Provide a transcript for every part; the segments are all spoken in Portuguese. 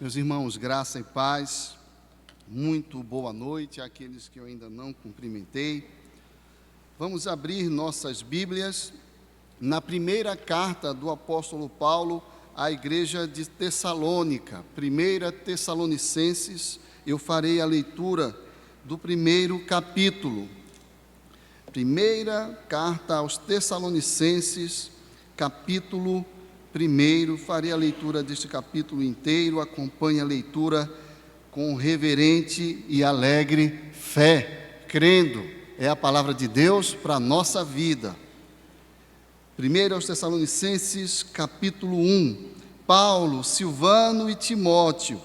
Meus irmãos, graça e paz, muito boa noite àqueles que eu ainda não cumprimentei. Vamos abrir nossas Bíblias na primeira carta do apóstolo Paulo à igreja de Tessalônica, 1 Tessalonicenses. Eu farei a leitura do primeiro capítulo. Primeira carta aos Tessalonicenses, capítulo 1, farei a leitura deste capítulo inteiro. Acompanhe a leitura com reverente e alegre fé, crendo, é a palavra de Deus para a nossa vida. 1 aos Tessalonicenses, capítulo 1, Paulo, Silvano e Timóteo,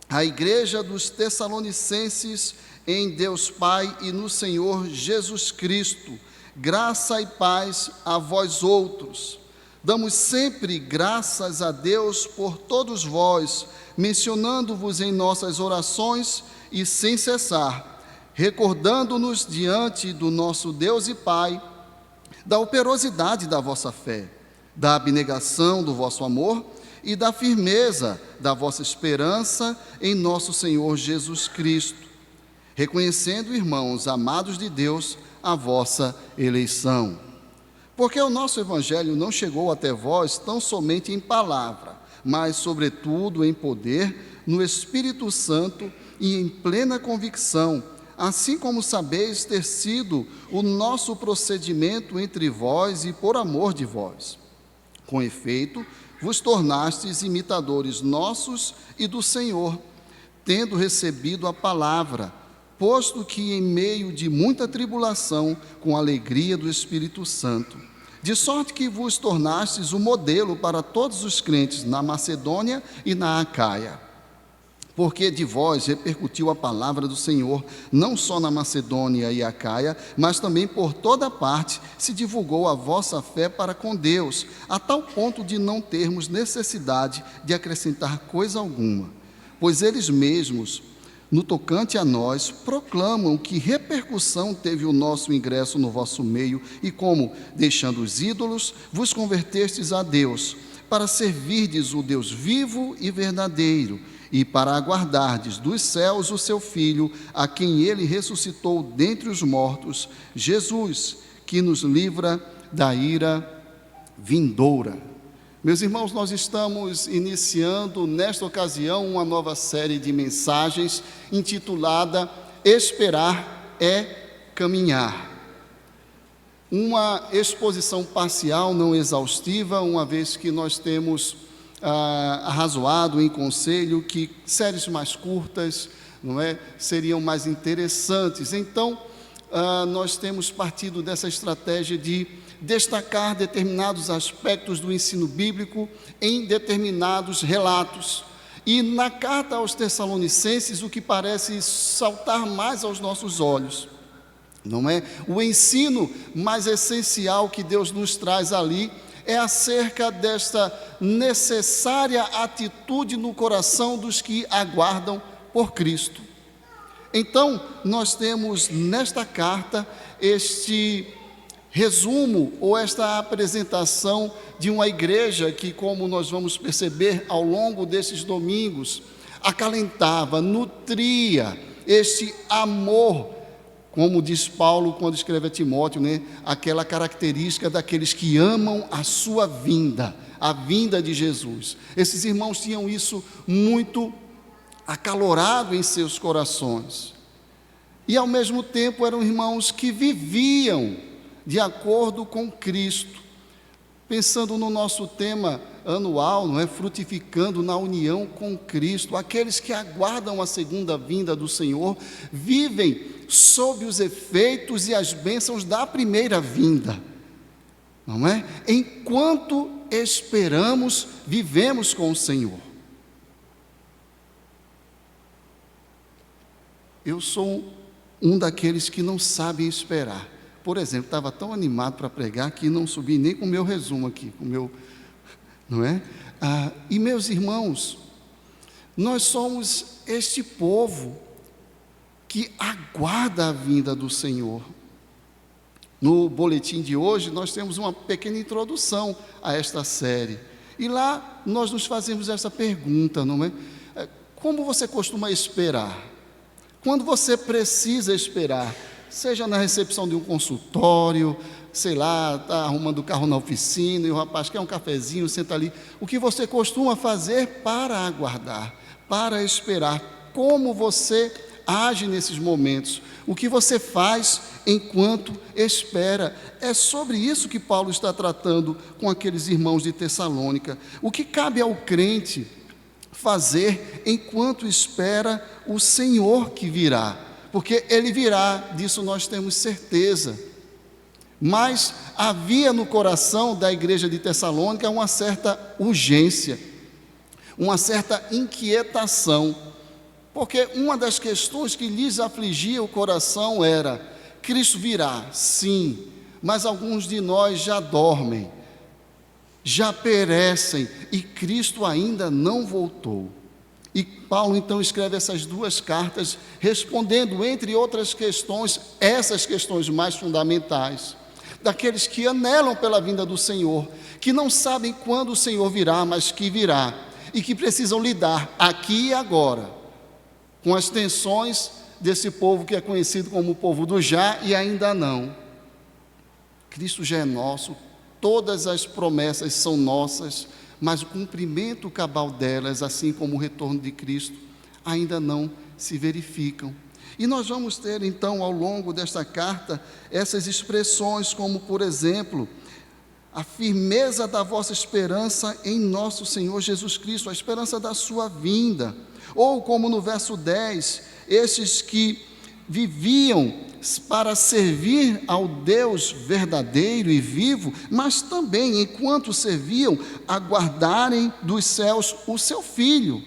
a igreja dos Tessalonicenses em Deus Pai e no Senhor Jesus Cristo, graça e paz a vós outros. Damos sempre graças a Deus por todos vós, mencionando-vos em nossas orações e sem cessar, recordando-nos diante do nosso Deus e Pai, da operosidade da vossa fé, da abnegação do vosso amor e da firmeza da vossa esperança em nosso Senhor Jesus Cristo, reconhecendo, irmãos amados de Deus, a vossa eleição. Porque o nosso Evangelho não chegou até vós tão somente em palavra, mas, sobretudo, em poder, no Espírito Santo e em plena convicção, assim como sabeis ter sido o nosso procedimento entre vós e por amor de vós. Com efeito, vos tornastes imitadores nossos e do Senhor, tendo recebido a palavra, posto que em meio de muita tribulação, com a alegria do Espírito Santo, de sorte que vos tornastes um modelo para todos os crentes na Macedônia e na Acaia. Porque de vós repercutiu a palavra do Senhor, não só na Macedônia e Acaia, mas também por toda parte se divulgou a vossa fé para com Deus, a tal ponto de não termos necessidade de acrescentar coisa alguma, pois eles mesmos, no tocante a nós, proclamam que repercussão teve o nosso ingresso no vosso meio e como, deixando os ídolos, vos convertestes a Deus, para servirdes o Deus vivo e verdadeiro, e para aguardardes dos céus o seu Filho, a quem ele ressuscitou dentre os mortos, Jesus, que nos livra da ira vindoura. Meus irmãos, nós estamos iniciando nesta ocasião uma nova série de mensagens intitulada Esperar é Caminhar. Uma exposição parcial, não exaustiva, uma vez que nós temos arrazoado em conselho que séries mais curtas, seriam mais interessantes. Então, nós temos partido dessa estratégia de destacar determinados aspectos do ensino bíblico em determinados relatos. E na carta aos Tessalonicenses, o que parece saltar mais aos nossos olhos, não é? O ensino mais essencial que Deus nos traz ali é acerca desta necessária atitude no coração dos que aguardam por Cristo. Então, nós temos nesta carta este resumo ou esta apresentação de uma igreja que, como nós vamos perceber ao longo desses domingos, acalentava, nutria este amor, como diz Paulo quando escreve a Timóteo, aquela característica daqueles que amam a sua vinda, a vinda de Jesus. Esses irmãos tinham isso muito acalorado em seus corações. E ao mesmo tempo eram irmãos que viviam de acordo com Cristo. Pensando no nosso tema anual, frutificando na união com Cristo, aqueles que aguardam a segunda vinda do Senhor, vivem sob os efeitos e as bênçãos da primeira vinda, não é? Enquanto esperamos, vivemos com o Senhor. Eu sou um daqueles que não sabem esperar. Por exemplo, estava tão animado para pregar que não subi nem com o meu resumo aqui, não é? E meus irmãos, nós somos este povo que aguarda a vinda do Senhor. No boletim de hoje, nós temos uma pequena introdução a esta série. E lá nós nos fazemos essa pergunta, não é? como você costuma esperar? Quando você precisa esperar, seja na recepção de um consultório, sei lá, está arrumando o carro na oficina e o rapaz quer um cafezinho, senta ali. O que você costuma fazer para aguardar, para esperar? Como você age nesses momentos? O que você faz enquanto espera? É sobre isso que Paulo está tratando com aqueles irmãos de Tessalônica. O que cabe ao crente fazer enquanto espera o Senhor que virá? Porque Ele virá, disso nós temos certeza. Mas havia no coração da igreja de Tessalônica uma certa urgência, uma certa inquietação, porque uma das questões que lhes afligia o coração era: Cristo virá, sim, mas alguns de nós já dormem, já perecem, e Cristo ainda não voltou. E Paulo então escreve essas duas cartas, respondendo, entre outras questões, essas questões mais fundamentais, daqueles que anelam pela vinda do Senhor, que não sabem quando o Senhor virá, mas que virá, e que precisam lidar aqui e agora com as tensões desse povo que é conhecido como o povo do já e ainda não. Cristo já é nosso, todas as promessas são nossas, mas o cumprimento cabal delas, assim como o retorno de Cristo, ainda não se verificam. E nós vamos ter então ao longo desta carta essas expressões como, por exemplo, a firmeza da vossa esperança em nosso Senhor Jesus Cristo, a esperança da sua vinda. Ou como no verso 10, esses que viviam para servir ao Deus verdadeiro e vivo, mas também, enquanto serviam, aguardarem dos céus o seu Filho,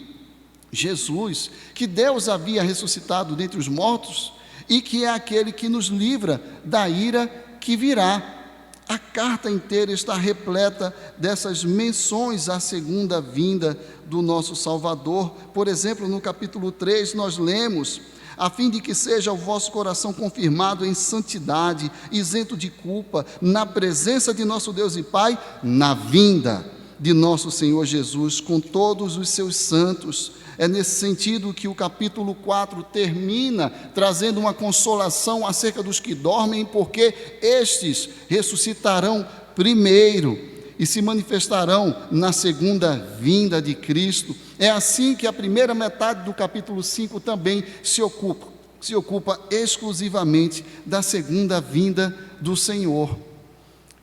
Jesus, que Deus havia ressuscitado dentre os mortos e que é aquele que nos livra da ira que virá. A carta inteira está repleta dessas menções à segunda vinda do nosso Salvador. Por exemplo, no capítulo 3, nós lemos: a fim de que seja o vosso coração confirmado em santidade, isento de culpa, na presença de nosso Deus e Pai, na vinda de nosso Senhor Jesus, com todos os seus santos. É nesse sentido que o capítulo 4 termina trazendo uma consolação acerca dos que dormem, porque estes ressuscitarão primeiro e se manifestarão na segunda vinda de Cristo. É assim que a primeira metade do capítulo 5 também se ocupa exclusivamente da segunda vinda do Senhor.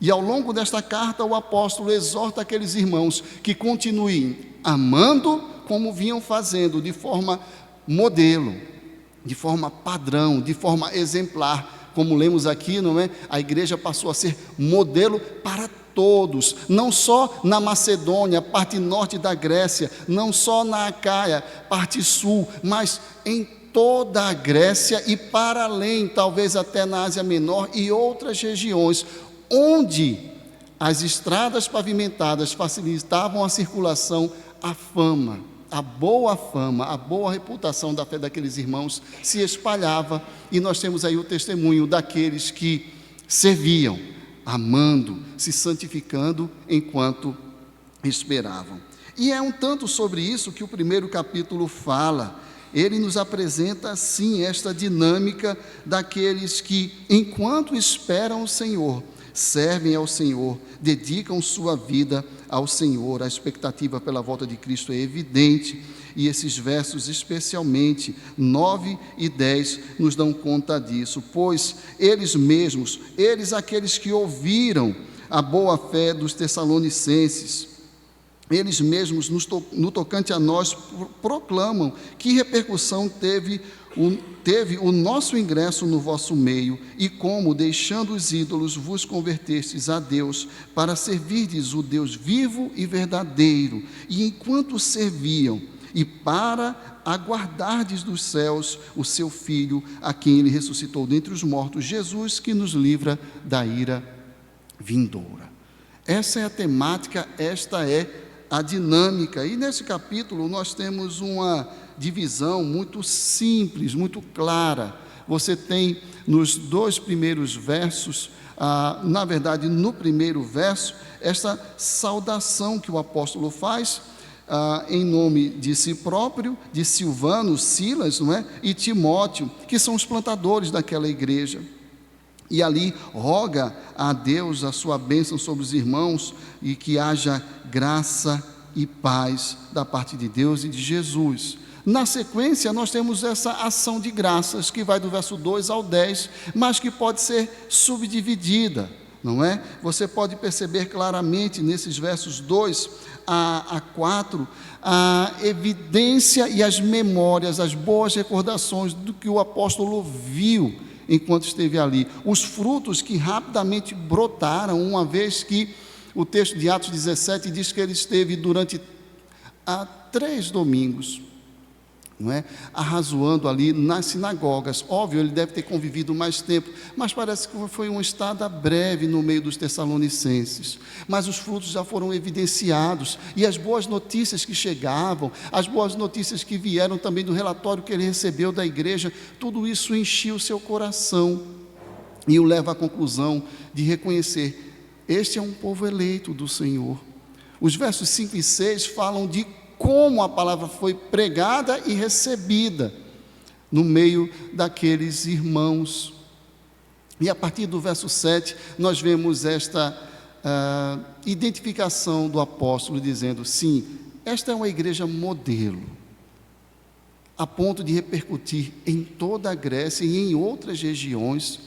E ao longo desta carta o apóstolo exorta aqueles irmãos que continuem amando como vinham fazendo, de forma modelo, de forma padrão, de forma exemplar. Como lemos aqui, não é? A igreja passou a ser modelo para todos, não só na Macedônia, parte norte da Grécia, não só na Acaia, parte sul, mas em toda a Grécia e para além, talvez até na Ásia Menor e outras regiões, onde as estradas pavimentadas facilitavam a circulação, a fama, a boa reputação da fé daqueles irmãos se espalhava, e nós temos aí o testemunho daqueles que serviam, amando, se santificando enquanto esperavam. E é um tanto sobre isso que o primeiro capítulo fala. Ele nos apresenta, sim, esta dinâmica daqueles que, enquanto esperam o Senhor, servem ao Senhor, dedicam sua vida ao Senhor. A expectativa pela volta de Cristo é evidente, e esses versos, especialmente 9 e 10, nos dão conta disso, pois eles mesmos, aqueles que ouviram a boa fé dos tessalonicenses, eles mesmos, no tocante a nós, proclamam que repercussão teve o nosso ingresso no vosso meio, e como, deixando os ídolos, vos convertestes a Deus, para servirdes o Deus vivo e verdadeiro, e enquanto serviam, e para aguardardes dos céus o seu Filho, a quem ele ressuscitou dentre os mortos, Jesus, que nos livra da ira vindoura. Essa é a temática, esta é a dinâmica. E nesse capítulo nós temos uma divisão muito simples, muito clara. Você tem nos dois primeiros versos, na verdade no primeiro verso, esta saudação que o apóstolo faz, em nome de si próprio, de Silvano, Silas, não é? E Timóteo, que são os plantadores daquela igreja. E ali roga a Deus a sua bênção sobre os irmãos e que haja graça e paz da parte de Deus e de Jesus. Na sequência, nós temos essa ação de graças, que vai do verso 2 ao 10, mas que pode ser subdividida, não é? Você pode perceber claramente nesses versos 2 a 4, a evidência e as memórias, as boas recordações do que o apóstolo viu enquanto esteve ali. Os frutos que rapidamente brotaram, uma vez que o texto de Atos 17 diz que ele esteve durante 3 domingos, não é? Arrazoando ali nas sinagogas. Óbvio, ele deve ter convivido mais tempo, mas parece que foi uma estada breve no meio dos tessalonicenses. Mas os frutos já foram evidenciados, e as boas notícias que chegavam, as boas notícias que vieram também do relatório que ele recebeu da igreja, tudo isso enchia o seu coração e o leva à conclusão de reconhecer: este é um povo eleito do Senhor. Os versos 5 e 6 falam de como a palavra foi pregada e recebida no meio daqueles irmãos. E a partir do verso 7, nós vemos esta identificação do apóstolo, dizendo: sim, esta é uma igreja modelo, a ponto de repercutir em toda a Grécia e em outras regiões,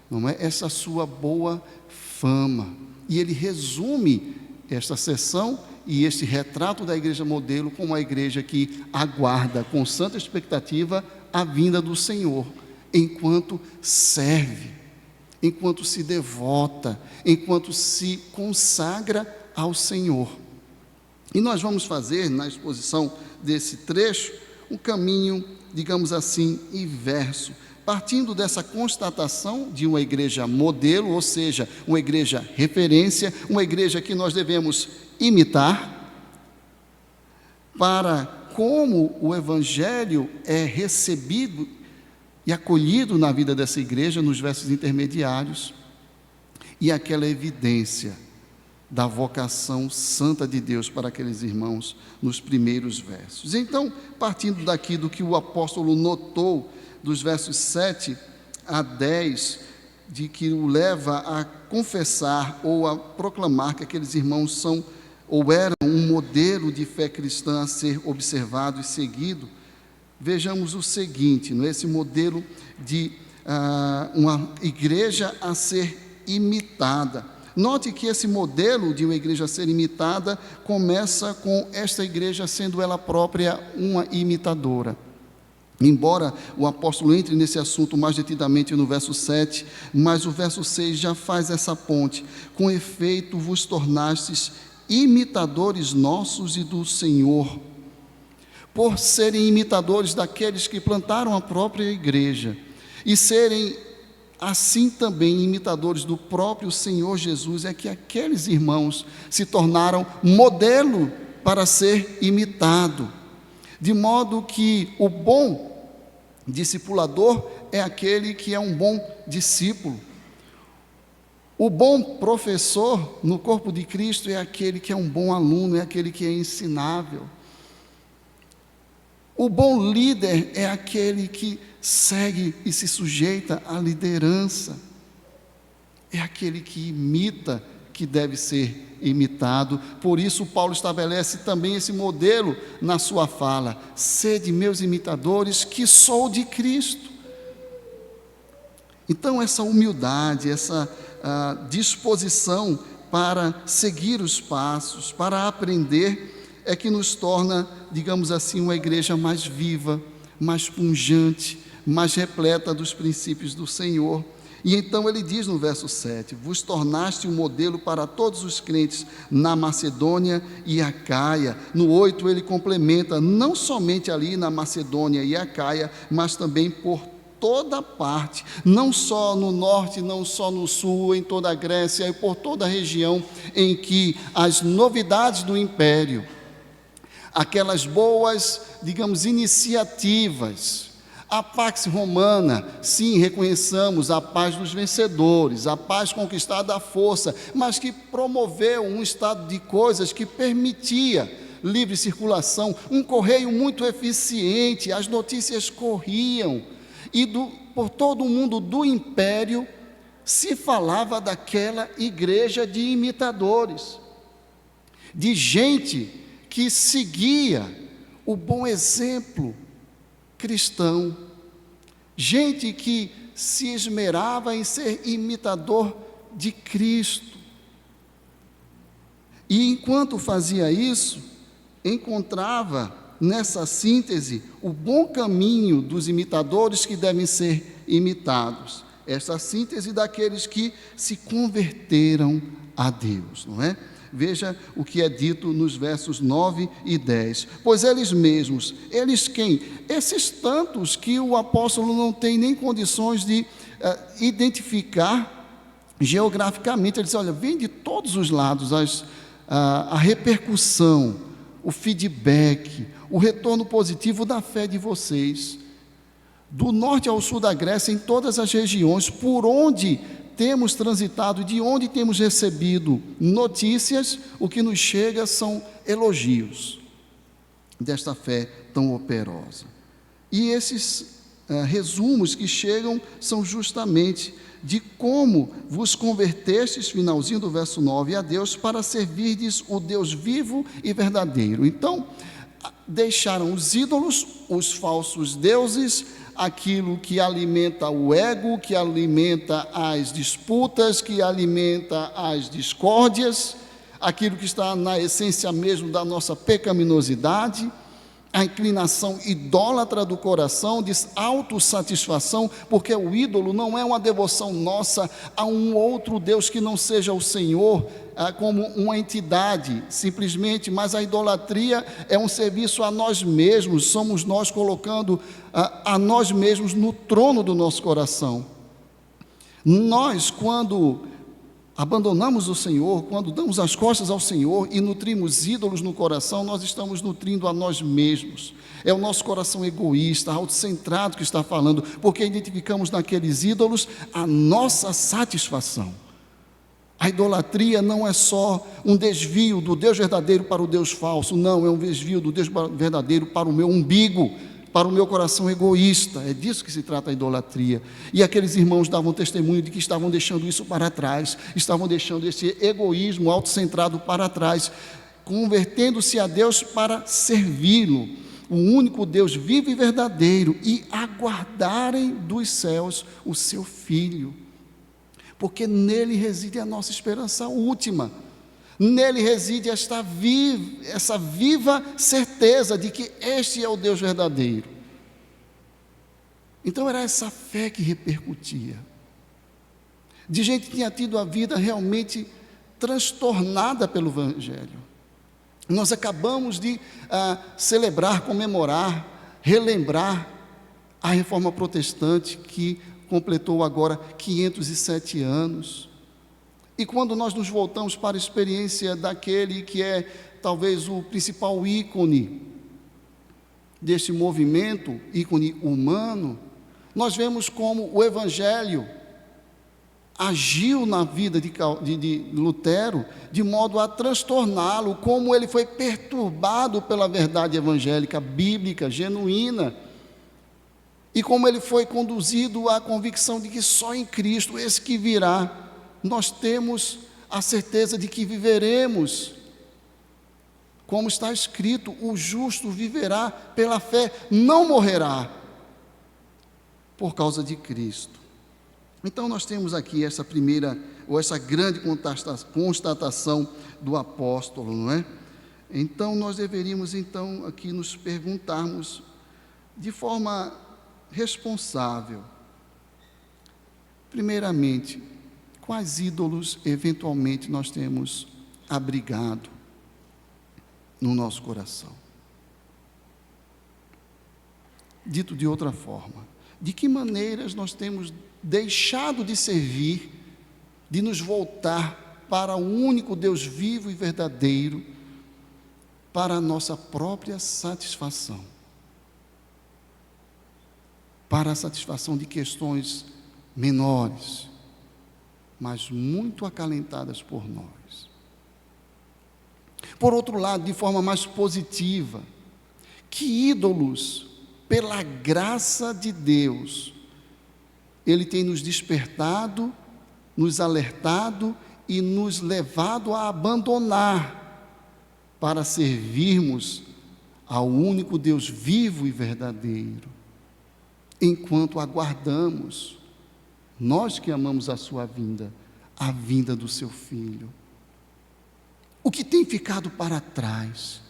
não é? Essa sua boa fama. E ele resume esta sessão e este retrato da igreja modelo como uma igreja que aguarda com santa expectativa a vinda do Senhor, enquanto serve, enquanto se devota, enquanto se consagra ao Senhor. E nós vamos fazer, na exposição desse trecho, um caminho, digamos assim, inverso, partindo dessa constatação de uma igreja modelo, ou seja, uma igreja referência, uma igreja que nós devemos imitar, para como o Evangelho é recebido e acolhido na vida dessa igreja, nos versos intermediários, e aquela evidência da vocação santa de Deus para aqueles irmãos nos primeiros versos. Então, partindo daqui do que o apóstolo notou, dos versos 7 a 10, de que o leva a confessar ou a proclamar que aqueles irmãos são ou eram um modelo de fé cristã a ser observado e seguido, vejamos o seguinte, esse modelo de uma igreja a ser imitada. Note que esse modelo de uma igreja a ser imitada começa com esta igreja sendo ela própria uma imitadora. Embora o apóstolo entre nesse assunto mais detidamente no verso 7, mas o verso 6 já faz essa ponte. Com efeito vos tornastes imitadores nossos e do Senhor, por serem imitadores daqueles que plantaram a própria igreja, e serem assim também imitadores do próprio Senhor Jesus, é que aqueles irmãos se tornaram modelo para ser imitado, de modo que o bom discipulador é aquele que é um bom discípulo. O bom professor no corpo de Cristo é aquele que é um bom aluno, é aquele que é ensinável. O bom líder é aquele que segue e se sujeita à liderança. É aquele que imita, que deve ser imitado. Por isso Paulo estabelece também esse modelo na sua fala: sede meus imitadores, que sou de Cristo. Então essa humildade, essa disposição para seguir os passos, para aprender, é que nos torna, digamos assim, uma igreja mais viva, mais pungente, mais repleta dos princípios do Senhor. E então ele diz no verso 7, vos tornaste um modelo para todos os crentes na Macedônia e Acaia. No 8 ele complementa, não somente ali na Macedônia e Acaia, mas também por toda parte, não só no norte, não só no sul, em toda a Grécia e por toda a região em que as novidades do império, aquelas boas, digamos, iniciativas, a Pax Romana, sim, reconheçamos a paz dos vencedores, a paz conquistada à força, mas que promoveu um estado de coisas que permitia livre circulação, um correio muito eficiente, as notícias corriam, e por todo o mundo do império se falava daquela igreja de imitadores, de gente que seguia o bom exemplo cristão, gente que se esmerava em ser imitador de Cristo. E enquanto fazia isso, encontrava nessa síntese o bom caminho dos imitadores que devem ser imitados. Essa síntese daqueles que se converteram a Deus, não é? Veja o que é dito nos versos 9 e 10. Pois eles mesmos, eles quem? Esses tantos que o apóstolo não tem nem condições de identificar geograficamente. Ele diz, olha, vem de todos os lados a repercussão, o feedback, o retorno positivo da fé de vocês. Do norte ao sul da Grécia, em todas as regiões, por onde temos transitado, de onde temos recebido notícias, o que nos chega são elogios desta fé tão operosa. E esses resumos que chegam são justamente de como vos convertestes, finalzinho do verso 9, a Deus, para servirdes o Deus vivo e verdadeiro. Então, deixaram os ídolos, os falsos deuses, aquilo que alimenta o ego, que alimenta as disputas, que alimenta as discórdias, aquilo que está na essência mesmo da nossa pecaminosidade, a inclinação idólatra do coração, de autossatisfação, porque o ídolo não é uma devoção nossa a um outro Deus que não seja o Senhor, como uma entidade, simplesmente, mas a idolatria é um serviço a nós mesmos, somos nós colocando a nós mesmos no trono do nosso coração. Nós, quando abandonamos o Senhor, quando damos as costas ao Senhor e nutrimos ídolos no coração, nós estamos nutrindo a nós mesmos. É o nosso coração egoísta, autocentrado que está falando, porque identificamos naqueles ídolos a nossa satisfação. A idolatria não é só um desvio do Deus verdadeiro para o Deus falso, não, é um desvio do Deus verdadeiro para o meu umbigo, para o meu coração egoísta. É disso que se trata a idolatria. E aqueles irmãos davam testemunho de que estavam deixando isso para trás, estavam deixando esse egoísmo autocentrado para trás, convertendo-se a Deus para servi-lo, o único Deus vivo e verdadeiro, e aguardarem dos céus o seu Filho, porque nele reside a nossa esperança última. Nele reside essa viva certeza de que este é o Deus verdadeiro. Então era essa fé que repercutia, de gente que tinha tido a vida realmente transtornada pelo Evangelho. Nós acabamos de celebrar, comemorar, relembrar a Reforma Protestante, que completou agora 507 anos. E quando nós nos voltamos para a experiência daquele que é talvez o principal ícone desse movimento, ícone humano, nós vemos como o Evangelho agiu na vida de Lutero de modo a transtorná-lo, como ele foi perturbado pela verdade evangélica, bíblica, genuína, e como ele foi conduzido à convicção de que só em Cristo, esse que virá, nós temos a certeza de que viveremos, como está escrito, o justo viverá pela fé, não morrerá, por causa de Cristo. Então nós temos aqui essa primeira, ou essa grande constatação do apóstolo, não é? Então nós deveríamos então aqui nos perguntarmos de forma responsável, primeiramente, quais ídolos eventualmente nós temos abrigado no nosso coração? Dito de outra forma, de que maneiras nós temos deixado de servir, de nos voltar para o único Deus vivo e verdadeiro, para a nossa própria satisfação, para a satisfação de questões menores, mas muito acalentadas por nós. Por outro lado, de forma mais positiva, que ídolos, pela graça de Deus, Ele tem nos despertado, nos alertado e nos levado a abandonar para servirmos ao único Deus vivo e verdadeiro, enquanto aguardamos, nós que amamos a sua vinda, a vinda do seu Filho. O que tem ficado para trás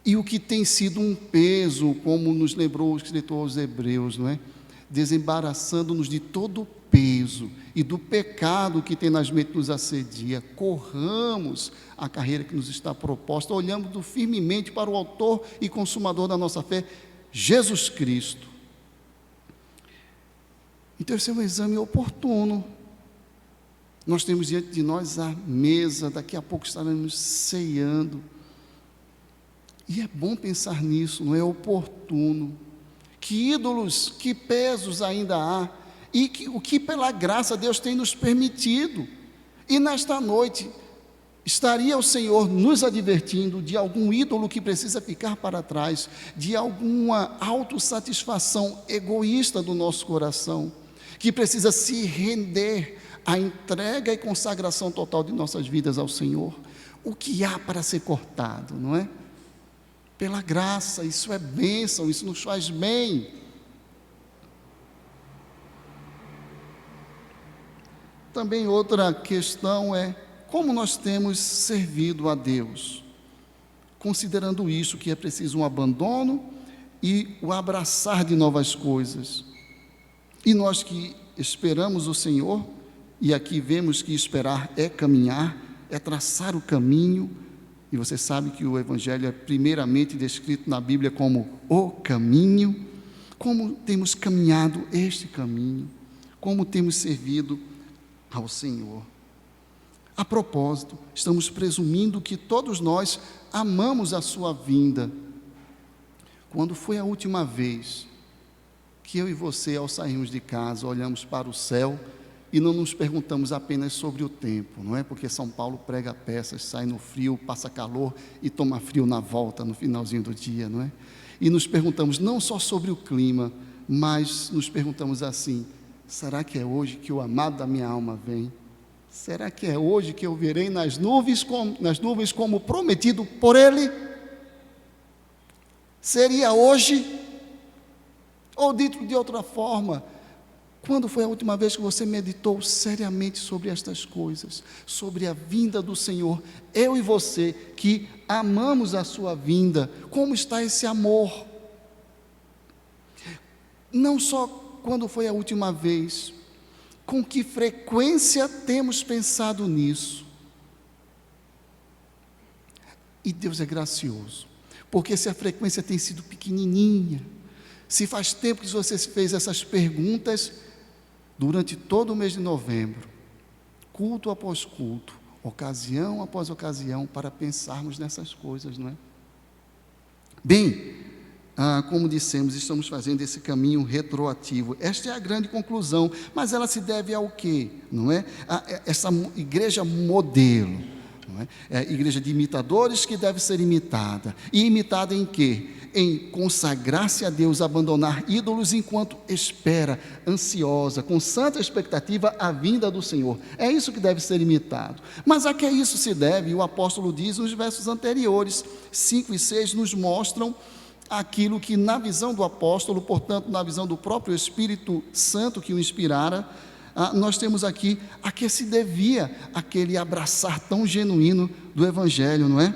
e o que tem sido um peso, como nos lembrou o escritor aos Hebreus, não é? Desembaraçando-nos de todo o peso e do pecado que tenazmente nos assedia, corramos a carreira que nos está proposta, olhando firmemente para o autor e consumador da nossa fé, Jesus Cristo. Então esse é um exame oportuno. Nós temos diante de nós a mesa, daqui a pouco estaremos ceando. E é bom pensar nisso, não é oportuno. Que ídolos, que pesos ainda há, e o que pela graça Deus tem nos permitido. E nesta noite, estaria o Senhor nos advertindo de algum ídolo que precisa ficar para trás, de alguma autossatisfação egoísta do nosso coração, que precisa se render à entrega e consagração total de nossas vidas ao Senhor. O que há para ser cortado, não é? Pela graça, isso é bênção, isso nos faz bem. Também outra questão é como nós temos servido a Deus, considerando isso, que é preciso um abandono e o abraçar de novas coisas. E nós que esperamos o Senhor, e aqui vemos que esperar é caminhar, é traçar o caminho, e você sabe que o Evangelho é primeiramente descrito na Bíblia como o caminho. Como temos caminhado este caminho, como temos servido ao Senhor. A propósito, estamos presumindo que todos nós amamos a sua vinda. Quando foi a última vez que eu e você, ao sairmos de casa, olhamos para o céu e não nos perguntamos apenas sobre o tempo, não é? Porque São Paulo prega peças, sai no frio, passa calor e toma frio na volta, no finalzinho do dia, não é? E nos perguntamos não só sobre o clima, mas nos perguntamos assim: será que é hoje que o amado da minha alma vem? Será que é hoje que eu verei nas nuvens como prometido por Ele? Seria hoje? Ou dito de outra forma, quando foi a última vez que você meditou seriamente sobre estas coisas, sobre a vinda do Senhor? Eu e você que amamos a sua vinda, como está esse amor? Não só quando foi a última vez, com que frequência temos pensado nisso? E Deus é gracioso, porque se a frequência tem sido pequenininha, se faz tempo que você fez essas perguntas, durante todo o mês de novembro, culto após culto, ocasião após ocasião, para pensarmos nessas coisas, não é? Bem, como dissemos, estamos fazendo esse caminho retroativo. Esta é a grande conclusão, mas ela se deve ao quê? Não é? Essa igreja modelo, não é? É a igreja de imitadores que deve ser imitada. E imitada em quê? Em consagrar-se a Deus, abandonar ídolos enquanto espera, ansiosa, com santa expectativa, a vinda do Senhor. É isso que deve ser imitado. Mas a que isso se deve? O apóstolo diz nos versos anteriores, 5 e 6, nos mostram aquilo que na visão do apóstolo, portanto na visão do próprio Espírito Santo que o inspirara, nós temos aqui a que se devia aquele abraçar tão genuíno do Evangelho, não é?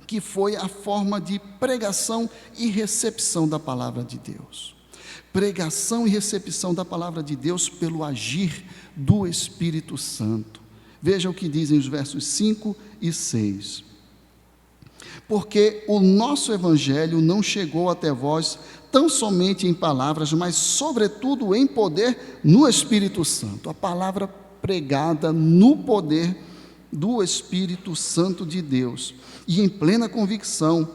Que foi a forma de pregação e recepção da palavra de Deus. Pregação e recepção da palavra de Deus pelo agir do Espírito Santo. Veja o que dizem os versos 5 e 6. Porque o nosso Evangelho não chegou até vós tão somente em palavras, mas sobretudo em poder no Espírito Santo. A palavra pregada no poder do Espírito Santo de Deus, e em plena convicção,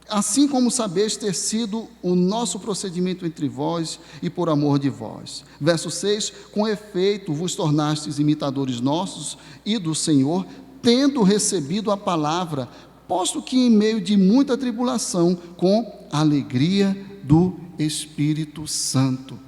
assim como sabeis ter sido o nosso procedimento entre vós e por amor de vós. Verso 6, com efeito vos tornastes imitadores nossos e do Senhor, tendo recebido a palavra posto que em meio de muita tribulação, com a alegria do Espírito Santo.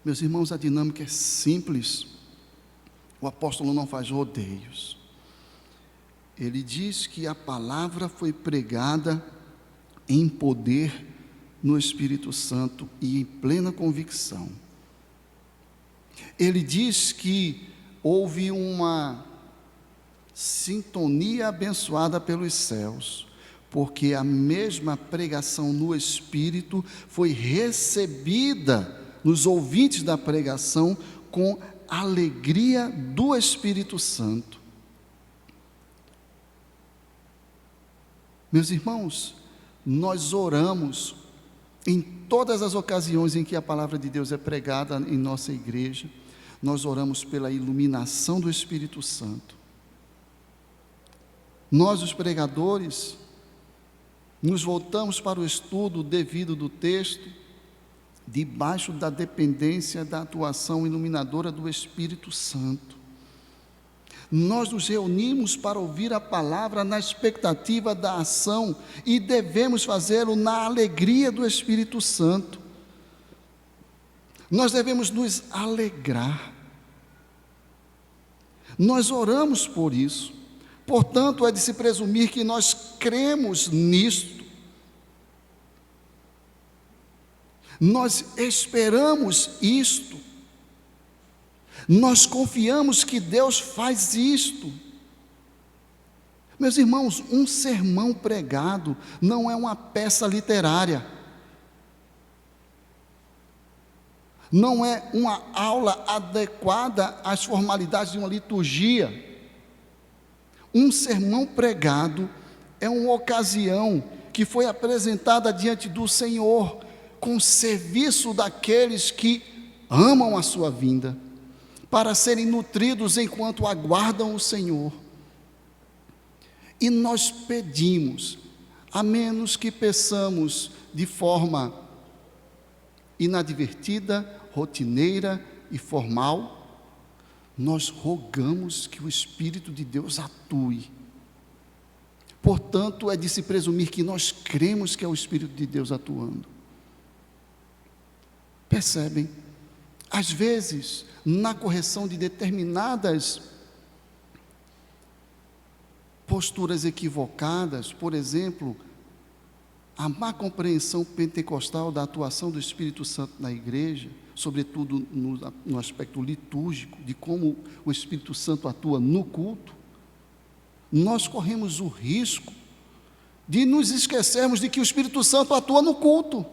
Meus irmãos, a dinâmica é simples. O apóstolo não faz rodeios. Ele diz que a palavra foi pregada em poder no Espírito Santo e em plena convicção. Ele diz que houve uma sintonia abençoada pelos céus, porque a mesma pregação no Espírito foi recebida nos ouvintes da pregação com alegria do Espírito Santo. Meus irmãos, nós oramos em todas as ocasiões em que a palavra de Deus é pregada em nossa igreja, nós oramos pela iluminação do Espírito Santo. Nós, os pregadores, nos voltamos para o estudo devido do texto, debaixo da dependência da atuação iluminadora do Espírito Santo. Nós nos reunimos para ouvir a palavra na expectativa da ação e devemos fazê-lo na alegria do Espírito Santo. Nós devemos nos alegrar. Nós oramos por isso. Portanto, é de se presumir que nós cremos nisto. Nós esperamos isto, nós confiamos que Deus faz isto. Meus irmãos, um sermão pregado não é uma peça literária, não é uma aula adequada às formalidades de uma liturgia. Um sermão pregado é uma ocasião que foi apresentada diante do Senhor, com serviço daqueles que amam a sua vinda, para serem nutridos enquanto aguardam o Senhor. E nós pedimos, a menos que peçamos de forma inadvertida, rotineira e formal, nós rogamos que o Espírito de Deus atue. Portanto, é de se presumir que nós cremos que é o Espírito de Deus atuando. Percebem? Às vezes, na correção de determinadas posturas equivocadas, por exemplo, a má compreensão pentecostal da atuação do Espírito Santo na igreja, sobretudo no aspecto litúrgico, de como o Espírito Santo atua no culto, nós corremos o risco de nos esquecermos de que o Espírito Santo atua no culto,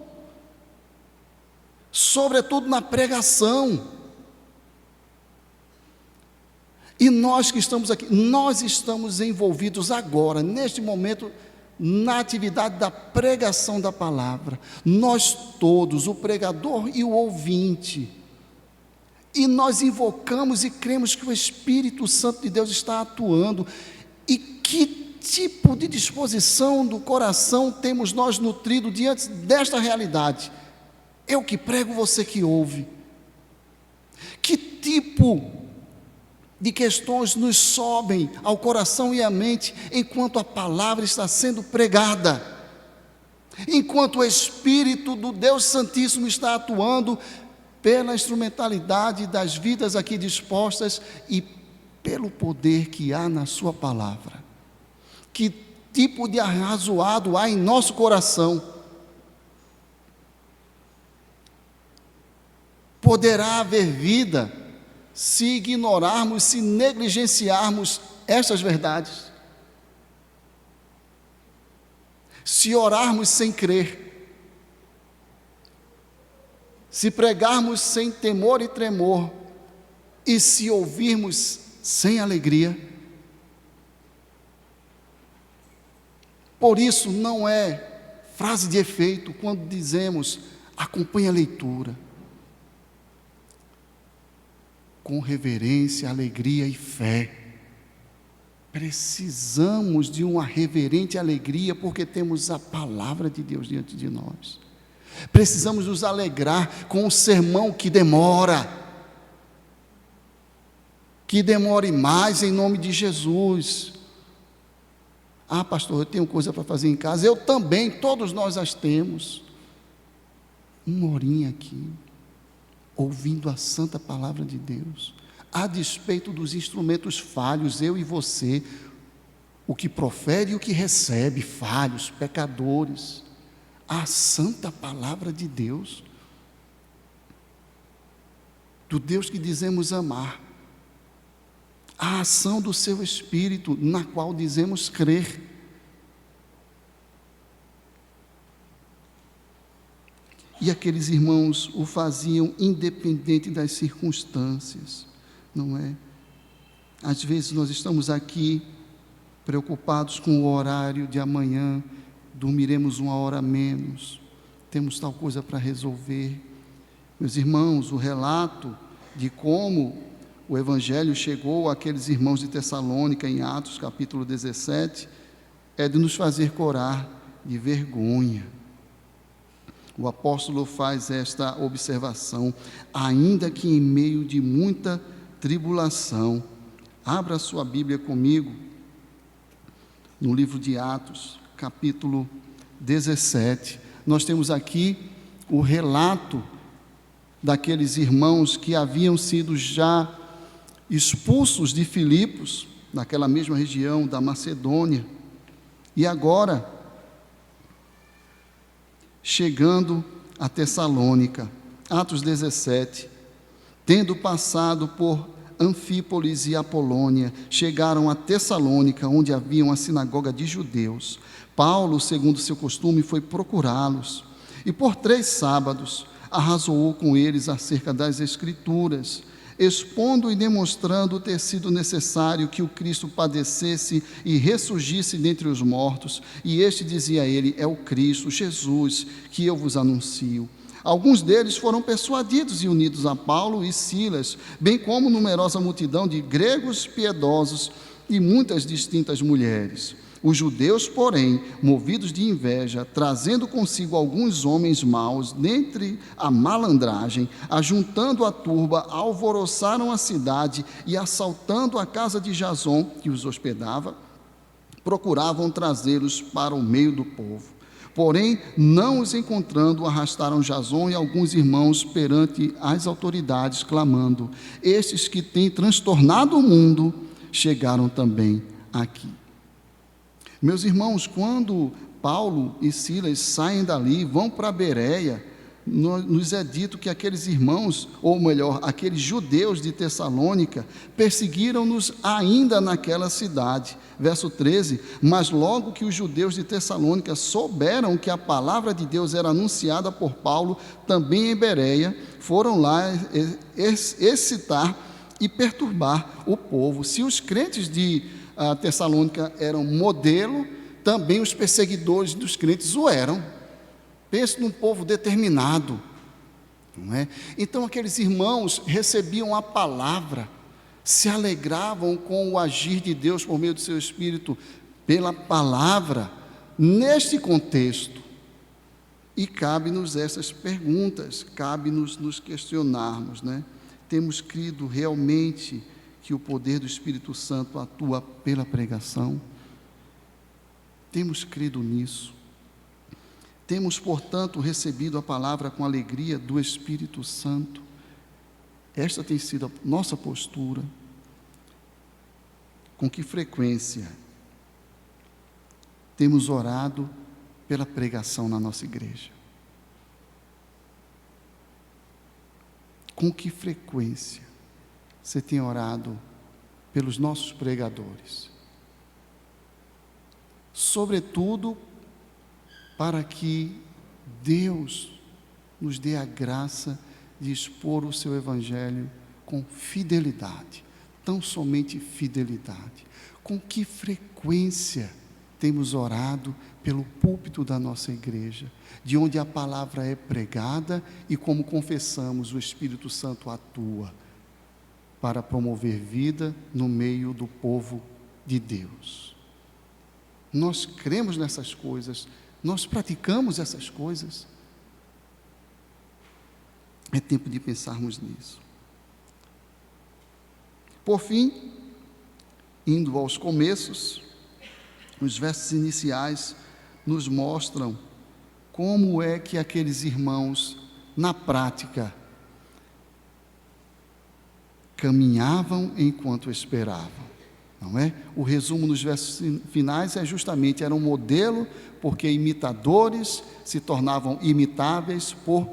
sobretudo na pregação. E nós que estamos aqui, nós estamos envolvidos agora, neste momento, na atividade da pregação da palavra. Nós todos, o pregador e o ouvinte. E nós invocamos e cremos que o Espírito Santo de Deus está atuando. E que tipo de disposição do coração temos nós nutrido diante desta realidade? Eu que prego, você que ouve. Que tipo de questões nos sobem ao coração e à mente enquanto a palavra está sendo pregada, enquanto o Espírito do Deus Santíssimo está atuando pela instrumentalidade das vidas aqui dispostas e pelo poder que há na sua palavra? Que tipo de arrazoado há em nosso coração? Poderá haver vida se ignorarmos, se negligenciarmos estas verdades? Se orarmos sem crer, se pregarmos sem temor e tremor, e se ouvirmos sem alegria? Por isso não é frase de efeito quando dizemos: acompanhe a leitura com reverência, alegria e fé. Precisamos de uma reverente alegria, porque temos a palavra de Deus diante de nós. Precisamos nos alegrar com o sermão que demora. Que demore mais em nome de Jesus. Ah, pastor, eu tenho coisa para fazer em casa. Eu também, todos nós as temos. Uma horinha aqui, ouvindo a santa palavra de Deus, a despeito dos instrumentos falhos, eu e você, o que profere e o que recebe, falhos, pecadores, a santa palavra de Deus, do Deus que dizemos amar, a ação do seu Espírito, na qual dizemos crer. E aqueles irmãos o faziam independente das circunstâncias, não é? Às vezes nós estamos aqui preocupados com o horário de amanhã, dormiremos uma hora menos, temos tal coisa para resolver. Meus irmãos, o relato de como o Evangelho chegou àqueles irmãos de Tessalônica, em Atos capítulo 17, é de nos fazer corar de vergonha. O apóstolo faz esta observação: ainda que em meio de muita tribulação. Abra sua Bíblia comigo, no livro de Atos, capítulo 17. Nós temos aqui o relato daqueles irmãos que haviam sido já expulsos de Filipos, naquela mesma região da Macedônia, e agora chegando a Tessalônica. Atos 17, tendo passado por Anfípolis e Apolônia, chegaram a Tessalônica, onde havia uma sinagoga de judeus. Paulo, segundo seu costume, foi procurá-los, e por 3 sábados arrazoou com eles acerca das Escrituras, expondo e demonstrando ter sido necessário que o Cristo padecesse e ressurgisse dentre os mortos, e este dizia a ele: é o Cristo, Jesus, que eu vos anuncio. Alguns deles foram persuadidos e unidos a Paulo e Silas, bem como numerosa multidão de gregos piedosos e muitas distintas mulheres. Os judeus, porém, movidos de inveja, trazendo consigo alguns homens maus, dentre a malandragem, ajuntando a turba, alvoroçaram a cidade e, assaltando a casa de Jason, que os hospedava, procuravam trazê-los para o meio do povo. Porém, não os encontrando, arrastaram Jason e alguns irmãos perante as autoridades, clamando: estes que têm transtornado o mundo chegaram também aqui. Meus irmãos, quando Paulo e Silas saem dali, vão para Bereia, nos é dito que aqueles irmãos, ou melhor, aqueles judeus de Tessalônica, perseguiram-nos ainda naquela cidade. Verso 13, mas logo que os judeus de Tessalônica souberam que a palavra de Deus era anunciada por Paulo, também em Bereia, foram lá excitar e perturbar o povo. Se os crentes de Tessalônica eram modelo, também os perseguidores dos crentes o eram. Pense num povo determinado, não é? Então aqueles irmãos recebiam a palavra, se alegravam com o agir de Deus por meio do seu Espírito, pela palavra, neste contexto. E cabe-nos essas perguntas, cabe-nos nos questionarmos, né? Temos crido realmente que o poder do Espírito Santo atua pela pregação? Temos crido nisso? Temos, portanto, recebido a palavra com alegria do Espírito Santo? Esta tem sido a nossa postura. Com que frequência temos orado pela pregação na nossa igreja? Com que frequência você tem orado pelos nossos pregadores? Sobretudo, para que Deus nos dê a graça de expor o seu Evangelho com fidelidade, tão somente fidelidade. Com que frequência temos orado pelo púlpito da nossa igreja, de onde a palavra é pregada e, como confessamos, o Espírito Santo atua para promover vida no meio do povo de Deus. Nós cremos nessas coisas, nós praticamos essas coisas. É tempo de pensarmos nisso. Por fim, indo aos começos, os versos iniciais nos mostram como é que aqueles irmãos, na prática, caminhavam enquanto esperavam, não é? O resumo nos versos finais é justamente, era um modelo, porque imitadores se tornavam imitáveis por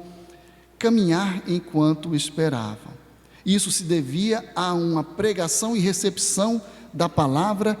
caminhar enquanto esperavam. Isso se devia a uma pregação e recepção da palavra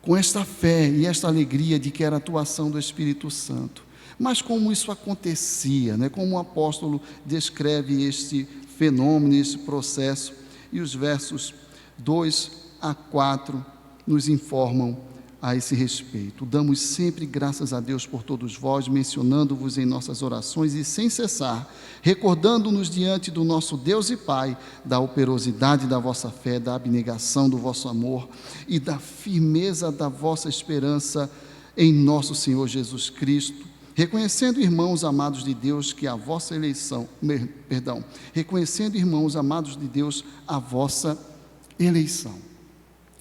com esta fé e esta alegria de que era a atuação do Espírito Santo. Mas como isso acontecia, né? Como o apóstolo descreve este fenômeno, esse processo, e os versos 2 a 4 nos informam a esse respeito. Damos sempre graças a Deus por todos vós, mencionando-vos em nossas orações e sem cessar, recordando-nos diante do nosso Deus e Pai da operosidade da vossa fé, da abnegação do vosso amor e da firmeza da vossa esperança em nosso Senhor Jesus Cristo, reconhecendo, irmãos amados de Deus, que a vossa reconhecendo, irmãos amados de Deus, a vossa eleição.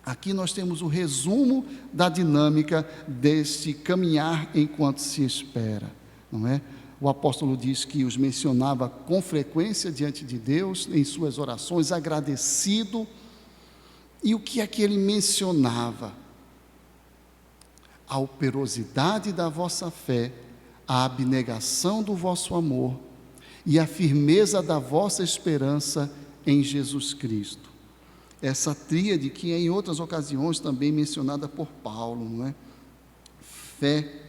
Aqui nós temos o resumo da dinâmica deste caminhar enquanto se espera, não é? O apóstolo diz que os mencionava com frequência diante de Deus, em suas orações, agradecido. E o que é que ele mencionava? A operosidade da vossa fé, a abnegação do vosso amor e a firmeza da vossa esperança em Jesus Cristo. Essa tríade que é em outras ocasiões também mencionada por Paulo, não é? Fé,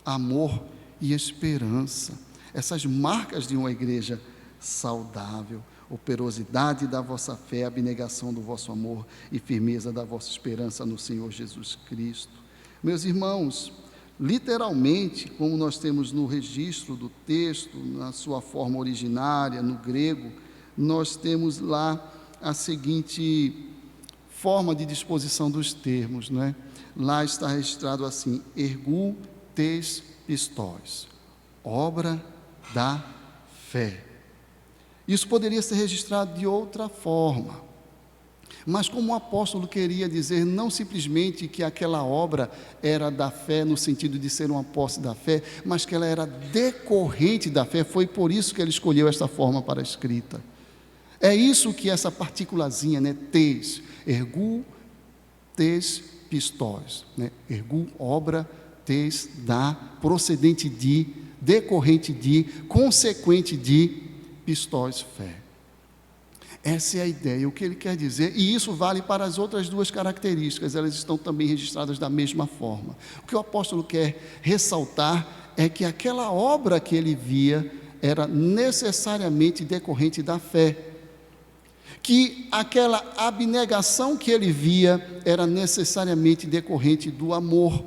amor e esperança. Essas marcas de uma igreja saudável, operosidade da vossa fé, abnegação do vosso amor e firmeza da vossa esperança no Senhor Jesus Cristo. Meus irmãos, literalmente, como nós temos no registro do texto, na sua forma originária, no grego, nós temos lá a seguinte forma de disposição dos termos, não é? Lá está registrado assim: ergu tes pistóis, obra da fé. Isso poderia ser registrado de outra forma, mas como o apóstolo queria dizer não simplesmente que aquela obra era da fé no sentido de ser uma posse da fé, mas que ela era decorrente da fé, foi por isso que ele escolheu esta forma para a escrita. É isso que essa partículazinha, né, tes, ergu tes pistóis, né, ergu, obra, tes, da, procedente de, decorrente de, consequente de, pistóis, fé. Essa é a ideia, o que ele quer dizer, e isso vale para as outras duas características, elas estão também registradas da mesma forma. O que o apóstolo quer ressaltar é que aquela obra que ele via era necessariamente decorrente da fé, que aquela abnegação que ele via era necessariamente decorrente do amor,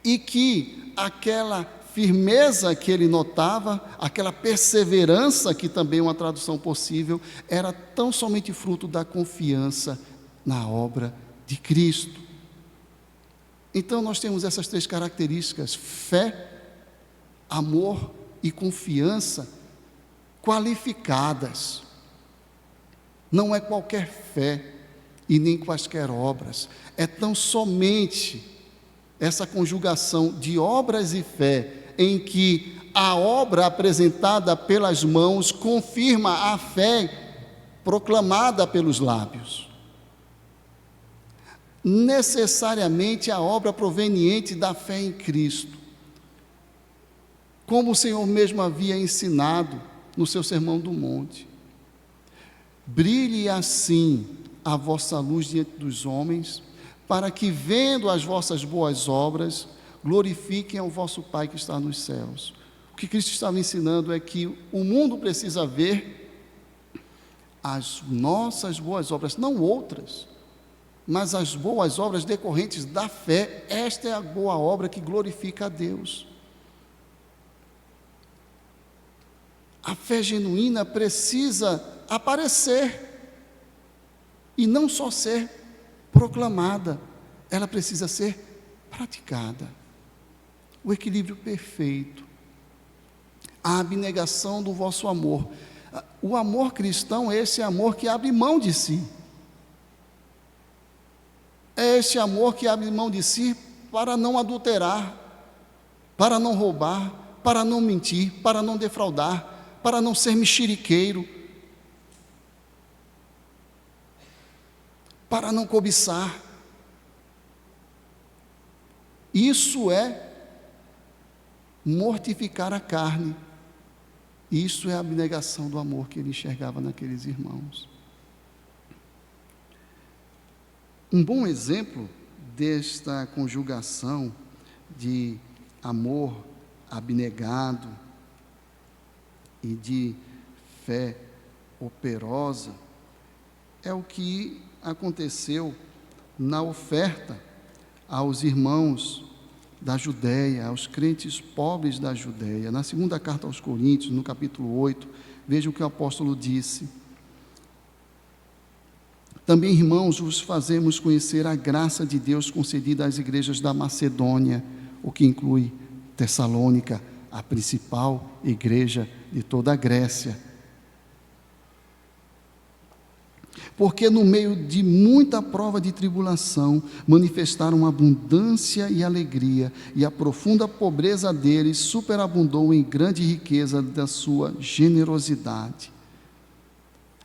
e que aquela firmeza que ele notava, aquela perseverança, que também é uma tradução possível, era tão somente fruto da confiança na obra de Cristo. Então nós temos essas três características: fé, amor e confiança qualificadas. Não é qualquer fé e nem quaisquer obras, é tão somente essa conjugação de obras e fé, em que a obra apresentada pelas mãos confirma a fé proclamada pelos lábios. Necessariamente a obra proveniente da fé em Cristo, como o Senhor mesmo havia ensinado no seu Sermão do Monte. Brilhe assim a vossa luz diante dos homens, para que, vendo as vossas boas obras, glorifiquem ao vosso Pai que está nos céus. O que Cristo estava ensinando é que o mundo precisa ver as nossas boas obras, não outras, mas as boas obras decorrentes da fé. Esta é a boa obra que glorifica a Deus. A fé genuína precisa aparecer e não só ser proclamada, ela precisa ser praticada. O equilíbrio perfeito. a abnegação do vosso amor. O amor cristão é esse amor que abre mão de si. É esse amor que abre mão de si para não adulterar, para não roubar, para não mentir, para não defraudar, para não ser mexeriqueiro, para não cobiçar. Isso é mortificar a carne. Isso é a abnegação do amor que ele enxergava naqueles irmãos. Um bom exemplo desta conjugação de amor abnegado e de fé operosa é o que aconteceu na oferta aos irmãos da Judéia, aos crentes pobres da Judéia. Na segunda carta aos Coríntios, no capítulo 8, veja o que o apóstolo disse: também, irmãos, vos fazemos conhecer a graça de Deus concedida às igrejas da Macedônia, o que inclui Tessalônica, a principal igreja de toda a Grécia. Porque no meio de muita prova de tribulação, manifestaram abundância e alegria, e a profunda pobreza deles superabundou em grande riqueza da sua generosidade.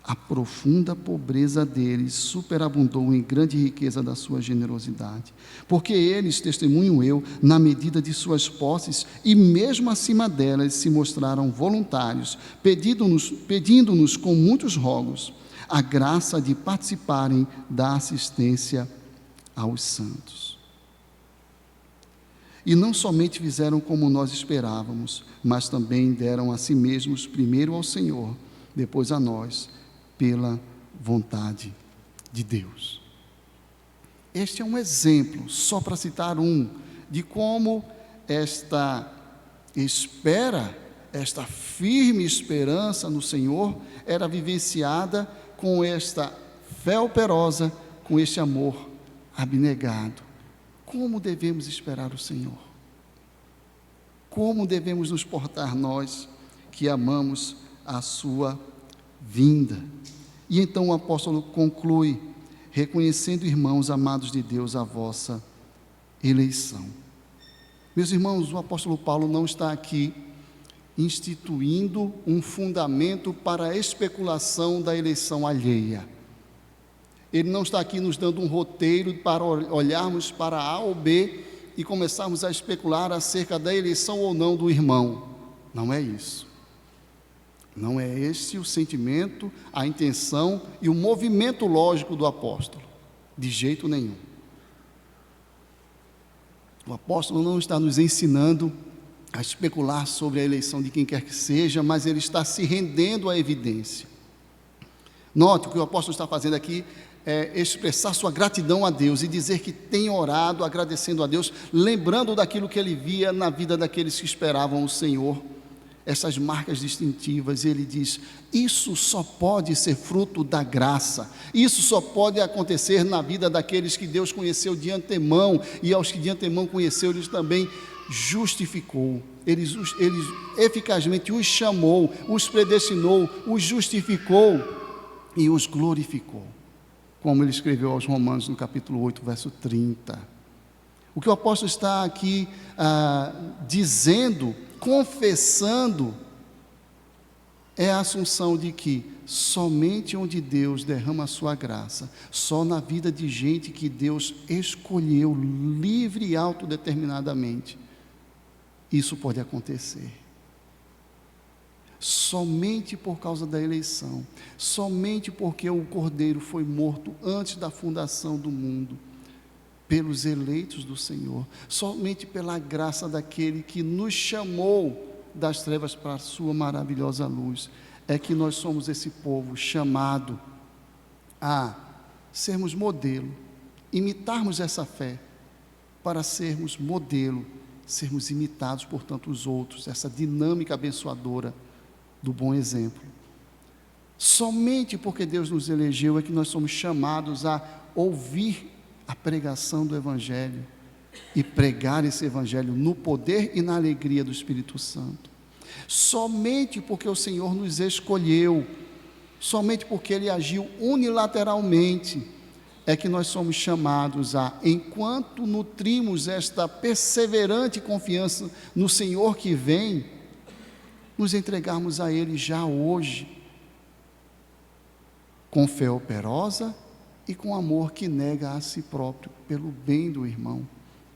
A profunda pobreza deles superabundou em grande riqueza da sua generosidade. Porque eles, testemunho eu, na medida de suas posses, e mesmo acima delas, se mostraram voluntários, pedindo-nos com muitos rogos, a graça de participarem da assistência aos santos. E não somente fizeram como nós esperávamos, mas também deram a si mesmos, primeiro ao Senhor, depois a nós, pela vontade de Deus. Este é um exemplo, só para citar um, de como esta espera, esta firme esperança no Senhor, era vivenciada com esta fé operosa, com este amor abnegado. Como devemos esperar o Senhor? Como devemos nos portar nós que amamos a sua vinda? E então o apóstolo conclui, reconhecendo, irmãos amados de Deus, a vossa eleição. Meus irmãos, o apóstolo Paulo não está aqui instituindo um fundamento para a especulação da eleição alheia. Ele não está aqui nos dando um roteiro para olharmos para A ou B e começarmos a especular acerca da eleição ou não do irmão. Não é isso. Não é esse o sentimento, a intenção e o movimento lógico do apóstolo. De jeito nenhum. O apóstolo não está nos ensinando a especular sobre a eleição de quem quer que seja, mas ele está se rendendo à evidência. Note, o que o apóstolo está fazendo aqui é expressar sua gratidão a Deus e dizer que tem orado, agradecendo a Deus, lembrando daquilo que ele via na vida daqueles que esperavam o Senhor, essas marcas distintivas. Ele diz: isso só pode ser fruto da graça, isso só pode acontecer na vida daqueles que Deus conheceu de antemão, e aos que de antemão conheceu, Ele também justificou, ele eficazmente os chamou, os predestinou, os justificou e os glorificou, como ele escreveu aos Romanos no capítulo 8, verso 30. O que o apóstolo está aqui dizendo, confessando, é a assunção de que somente onde Deus derrama a sua graça, só na vida de gente que Deus escolheu livre e autodeterminadamente, isso pode acontecer. Somente por causa da eleição, somente porque o Cordeiro foi morto antes da fundação do mundo, pelos eleitos do Senhor, somente pela graça daquele que nos chamou das trevas para a sua maravilhosa luz, é que nós somos esse povo chamado a sermos modelo, imitarmos essa fé, para sermos modelo, sermos imitados por tantos outros, essa dinâmica abençoadora do bom exemplo. Somente porque Deus nos elegeu é que nós somos chamados a ouvir a pregação do Evangelho e pregar esse Evangelho no poder e na alegria do Espírito Santo. Somente porque o Senhor nos escolheu, somente porque Ele agiu unilateralmente, é que nós somos chamados a, enquanto nutrimos esta perseverante confiança no Senhor que vem, nos entregarmos a Ele já hoje, com fé operosa e com amor que nega a si próprio, pelo bem do irmão,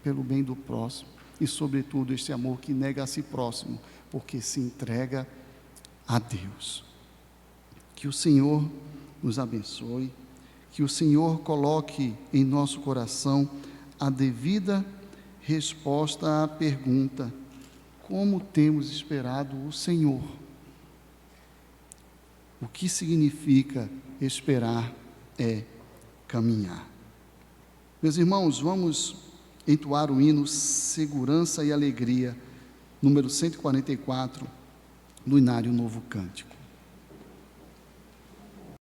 pelo bem do próximo, e sobretudo este amor que nega a si próximo, porque se entrega a Deus. Que o Senhor nos abençoe, que o Senhor coloque em nosso coração a devida resposta à pergunta: como temos esperado o Senhor? O que significa esperar é caminhar. Meus irmãos, vamos entoar o hino Segurança e Alegria, número 144, do Inário Novo Cântico.